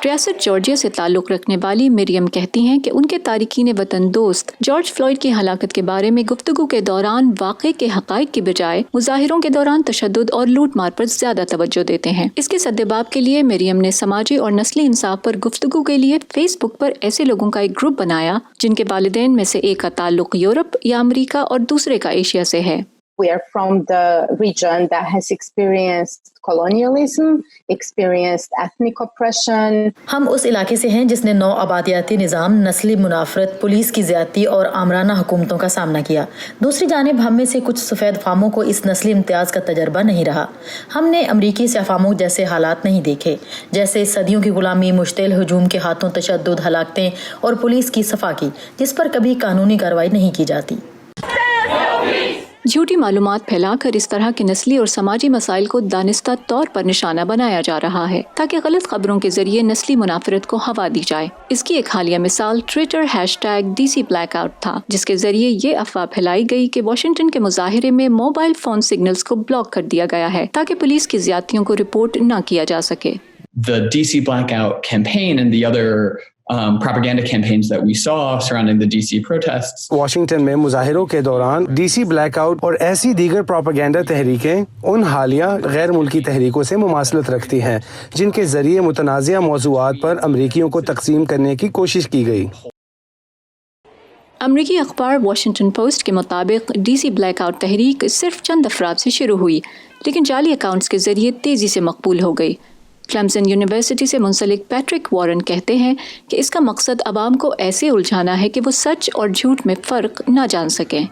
ریاست جارجیا سے تعلق رکھنے والی مریم کہتی ہیں کہ ان کے تارکین وطن دوست جارج فلوئڈ کی ہلاکت کے بارے میں گفتگو کے دوران واقعے کے حقائق کی بجائے مظاہروں کے دوران تشدد اور لوٹ مار پر زیادہ توجہ دیتے ہیں۔ اس کے سدباب کے لیے مریم نے سماجی اور نسلی انصاف پر گفتگو کے لیے فیس بک پر ایسے لوگوں کا ایک گروپ بنایا جن کے والدین میں سے ایک کا تعلق یورپ یا امریکہ اور دوسرے کا ایشیا سے ہے۔ We are from the region that has experienced colonialism, experienced ethnic oppression. ہم اس علاقے سے ہیں جس نے نو آبادیاتی نظام، نسلی منافرت، پولیس کی زیادتی اور آمرانہ حکومتوں کا سامنا کیا۔ دوسری جانب ہم میں سے کچھ سفید فاموں کو اس نسلی امتیاز کا تجربہ نہیں رہا۔ ہم نے امریکی سیاہ فاموں جیسے حالات نہیں دیکھے، جیسے صدیوں کی غلامی، مشتعل ہجوم کے ہاتھوں تشدد، ہلاکتیں اور پولیس کی صفا کی، جس پر کبھی قانونی کارروائی نہیں کی جاتی۔ جھوٹی معلومات پھیلا کر اس طرح کے نسلی اور سماجی مسائل کو دانستہ طور پر نشانہ بنایا جا رہا ہے تاکہ غلط خبروں کے ذریعے نسلی منافرت کو ہوا دی جائے۔ اس کی ایک حالیہ مثال ٹویٹر #DC بلیک آؤٹ تھا، جس کے ذریعے یہ افواہ پھیلائی گئی کہ واشنگٹن کے مظاہرے میں موبائل فون سگنلز کو بلاک کر دیا گیا ہے تاکہ پولیس کی زیادتیوں کو رپورٹ نہ کیا جا سکے۔ The DC blackout campaign and the other propaganda campaigns that we saw surrounding the DC protests. Washington میں مظاہروں کے دوران DC بلیک آؤٹ اور ایسی دیگر پروپیگنڈا تحریکیں ان حالیہ غیر ملکی تحریکوں سے مماثلت رکھتی ہیں جن کے ذریعے متنازعہ موضوعات پر امریکیوں کو تقسیم کرنے کی کوشش کی گئی۔ امریکی اخبار واشنگٹن پوسٹ کے مطابق DC بلیک آؤٹ تحریک صرف چند افراد سے شروع ہوئی لیکن جعلی اکاؤنٹس کے ذریعے تیزی سے مقبول ہو گئی۔ کلیمزن یونیورسٹی سے منسلک پیٹرک وارن کہتے ہیں کہ اس کا مقصد عوام کو ایسے الجھانا ہے کہ وہ سچ اور جھوٹ میں فرق نہ جان سکیں۔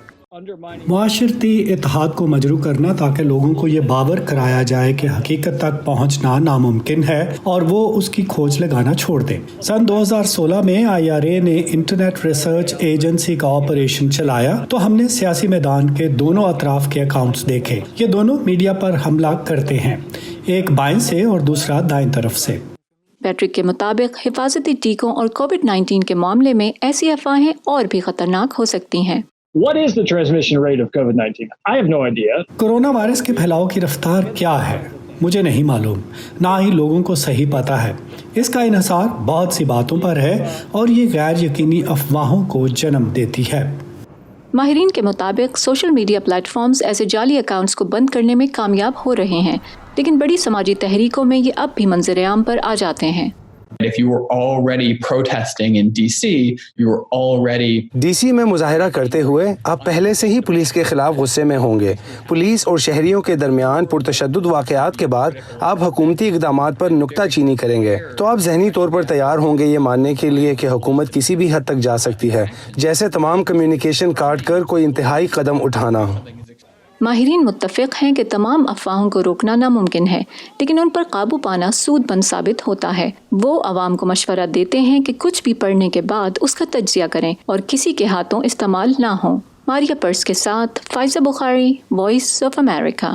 معاشرتی اتحاد کو مجروح کرنا تاکہ لوگوں کو یہ باور کرایا جائے کہ حقیقت تک پہنچنا ناممکن ہے اور وہ اس کی کھوج لگانا چھوڑ دیں۔ سن 2016 میں IRA نے انٹرنیٹ ریسرچ ایجنسی کا آپریشن چلایا تو ہم نے سیاسی میدان کے دونوں اطراف کے اکاؤنٹس دیکھے۔ یہ دونوں میڈیا پر حملہ کرتے ہیں، ایک بائیں سے اور دوسرا دائیں طرف سے۔ پیٹرک کے مطابق حفاظتی ٹیکوں اور کووڈ-19 کے معاملے میں ایسی افواہیں اور بھی خطرناک ہو سکتی ہیں۔ What is the transmission rate of COVID-19? I have no idea. Corona virus کے پھیلاؤ کی رفتار کیا ہے؟ مجھے نہیں معلوم، نہ ہی لوگوں کو صحیح پتہ ہے۔ اس کا انحصار بہت سی باتوں پر ہے اور یہ غیر یقینی افواہوں کو جنم دیتی ہے۔ ماہرین کے مطابق سوشل میڈیا پلیٹ فارمز ایسے جعلی اکاؤنٹس کو بند کرنے میں کامیاب ہو رہے ہیں، لیکن بڑی سماجی تحریکوں میں یہ اب بھی منظر عام پر آ جاتے ہیں۔ If you were already protesting in DC, you were already DC میں مظاہرہ کرتے ہوئے آپ پہلے سے ہی پولیس کے خلاف غصے میں ہوں گے۔ پولیس اور شہریوں کے درمیان پرتشدد واقعات کے بعد آپ حکومتی اقدامات پر نکتہ چینی کریں گے، تو آپ ذہنی طور پر تیار ہوں گے یہ ماننے کے لیے کہ حکومت کسی بھی حد تک جا سکتی ہے، جیسے تمام کمیونیکیشن کاٹ کر کوئی انتہائی قدم اٹھانا۔ ماہرین متفق ہیں کہ تمام افواہوں کو روکنا ناممکن ہے، لیکن ان پر قابو پانا سود بند ثابت ہوتا ہے۔ وہ عوام کو مشورہ دیتے ہیں کہ کچھ بھی پڑھنے کے بعد اس کا تجزیہ کریں اور کسی کے ہاتھوں استعمال نہ ہوں۔ ماریا پرس کے ساتھ فائزہ بخاری، وائس آف امریکہ۔